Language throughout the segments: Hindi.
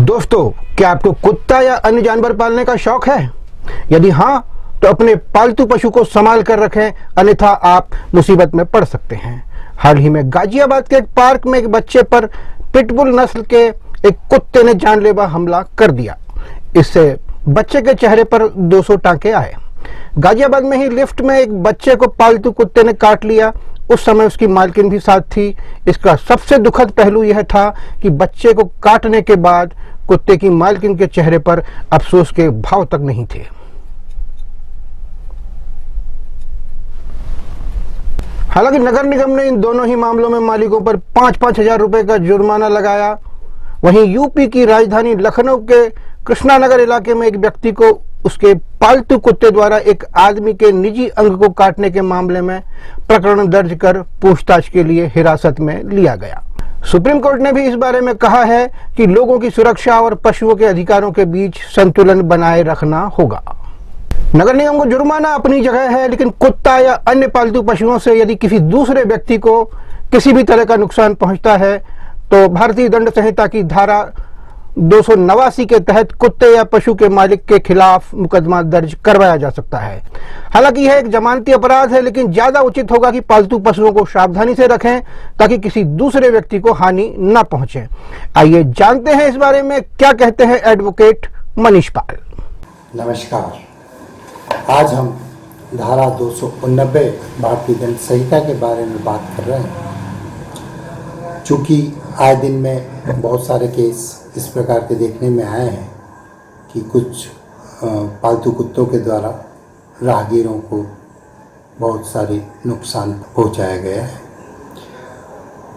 दोस्तों, क्या आपको कुत्ता या अन्य जानवर पालने का शौक है? यदि हाँ, तो अपने पालतू पशु को संभाल कर रखें, अन्यथा आप मुसीबत में पड़ सकते हैं। हाल ही में गाजियाबाद के एक पार्क में एक बच्चे पर पिटबुल नस्ल के एक कुत्ते ने जानलेवा हमला कर दिया। इससे बच्चे के चेहरे पर 200 टांके आए। गाजियाबाद में ही लिफ्ट में एक बच्चे को पालतू कुत्ते ने काट लिया। उस समय उसकी मालकिन भी साथ थी। इसका सबसे दुखद पहलू यह था कि बच्चे को काटने के बाद कुत्ते की मालकिन के चेहरे पर अफसोस के भाव तक नहीं थे। हालांकि नगर निगम ने इन दोनों ही मामलों में मालिकों पर 5-5 हजार रुपए का जुर्माना लगाया। वहीं यूपी की राजधानी लखनऊ के कृष्णानगर इलाके में एक व्यक्ति को उसके पालतू कुत्ते द्वारा एक आदमी के निजी अंग को काटने के मामले में प्रकरण दर्ज कर पूछताछ के लिए हिरासत में लिया गया। सुप्रीम कोर्ट ने भी इस बारे में कहा है कि लोगों की सुरक्षा और पशुओं के अधिकारों के बीच संतुलन बनाए रखना होगा। नगर निगम को जुर्माना अपनी जगह है, लेकिन कुत्ता या अन्य पालतू पशुओं से यदि किसी दूसरे व्यक्ति को किसी भी तरह का नुकसान पहुंचता है तो भारतीय दंड संहिता की धारा 289 के तहत कुत्ते या पशु के मालिक के खिलाफ मुकदमा दर्ज करवाया जा सकता है। हालांकि यह एक जमानती अपराध है, लेकिन ज्यादा उचित होगा कि पालतू पशुओं को सावधानी से रखें ताकि किसी दूसरे व्यक्ति को हानि न पहुंचे। आइए जानते हैं इस बारे में क्या कहते हैं एडवोकेट मनीष पाल। नमस्कार, आज हम धारा 289 भारतीय दंड संहिता के बारे में बात कर रहे हैं। चूँकि आए दिन में बहुत सारे केस इस प्रकार के देखने में आए हैं कि कुछ पालतू कुत्तों के द्वारा राहगीरों को बहुत सारे नुकसान पहुंचाया गया है।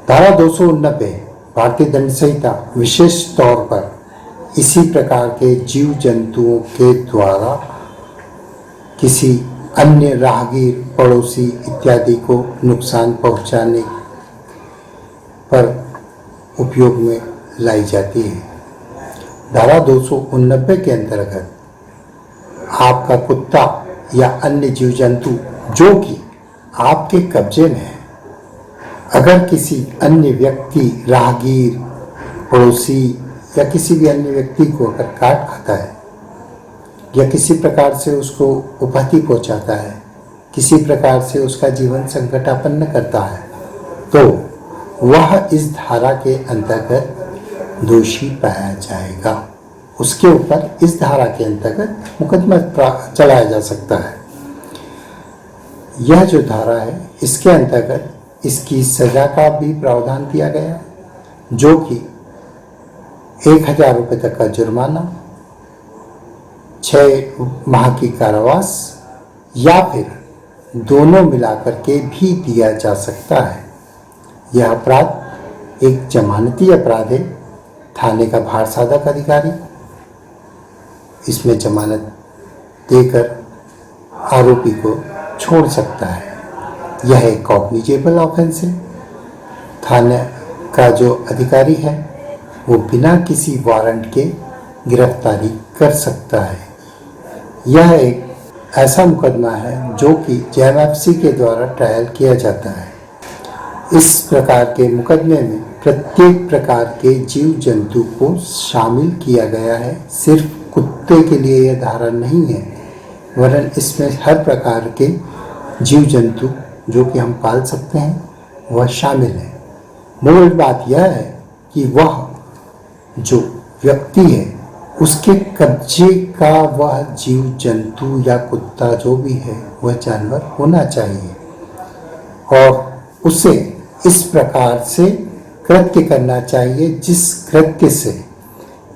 धारा 289 भारतीय दंड संहिता विशेष तौर पर इसी प्रकार के जीव जंतुओं के द्वारा किसी अन्य राहगीर, पड़ोसी इत्यादि को नुकसान पहुंचाने पर उपयोग में लाई जाती है। धारा 289 के अंतर्गत आपका कुत्ता या अन्य जीव जंतु जो कि आपके कब्जे में है, अगर किसी अन्य व्यक्ति, राहगीर, पड़ोसी या किसी भी अन्य व्यक्ति को अगर काट खाता है या किसी प्रकार से उसको उपहति पहुंचाता है, किसी प्रकार से उसका जीवन संकटापन्न करता है, तो वह इस धारा के अंतर्गत दोषी पाया जाएगा। उसके ऊपर इस धारा के अंतर्गत मुकदमा चलाया जा सकता है। यह जो धारा है, इसके अंतर्गत इसकी सजा का भी प्रावधान दिया गया है, जो कि 1000 रुपये तक का जुर्माना, 6 माह की कारावास या फिर दोनों मिलाकर के भी दिया जा सकता है। यह अपराध एक जमानती अपराध है। थाने का भार साधक अधिकारी इसमें जमानत देकर आरोपी को छोड़ सकता है। यह एक कॉग्निजेबल ऑफेंस है। थाने का जो अधिकारी है वो बिना किसी वारंट के गिरफ्तारी कर सकता है। यह एक ऐसा मुकदमा है जो कि जेएमएफसी के द्वारा ट्रायल किया जाता है। इस प्रकार के मुकदमे में प्रत्येक प्रकार के जीव जंतु को शामिल किया गया है। सिर्फ कुत्ते के लिए यह धारा नहीं है, वरन इसमें हर प्रकार के जीव जंतु जो कि हम पाल सकते हैं वह शामिल है। मूल बात यह है कि वह जो व्यक्ति है उसके कब्जे का वह जीव जंतु या कुत्ता जो भी है वह जानवर होना चाहिए और उसे इस प्रकार से कृत्य करना चाहिए जिस कृत्य से,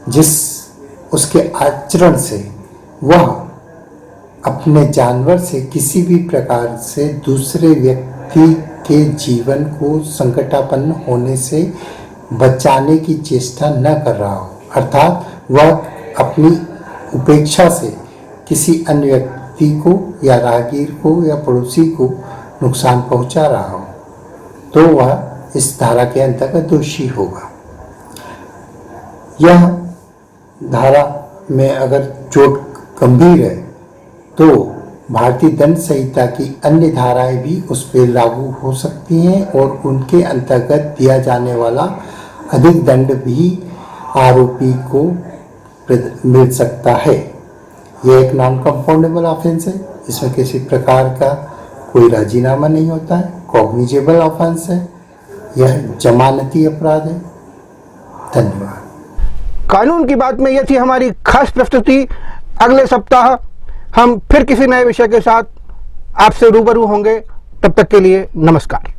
जिस उसके आचरण से वह अपने जानवर से किसी भी प्रकार से दूसरे व्यक्ति के जीवन को संकटापन्न होने से बचाने की चेष्टा न कर रहा हो, अर्थात वह अपनी उपेक्षा से किसी अन्य व्यक्ति को या राहगीर को या पड़ोसी को नुकसान पहुंचा रहा हो, तो वह इस धारा के अंतर्गत दोषी होगा। यह धारा में अगर चोट गंभीर है तो भारतीय दंड संहिता की अन्य धाराएं भी उस पर लागू हो सकती हैं और उनके अंतर्गत दिया जाने वाला अधिक दंड भी आरोपी को मिल सकता है। यह एक नॉन कंपाउंडेबल ऑफेंस है, इसमें किसी प्रकार का कोई राजीनामा नहीं होता है, कॉग्निजेबल ऑफेंस है, यह जमानती अपराध है। धन्यवाद। कानून की बात में यह थी हमारी खास प्रस्तुति। अगले सप्ताह हम फिर किसी नए विषय के साथ आपसे रूबरू होंगे। तब तक के लिए नमस्कार।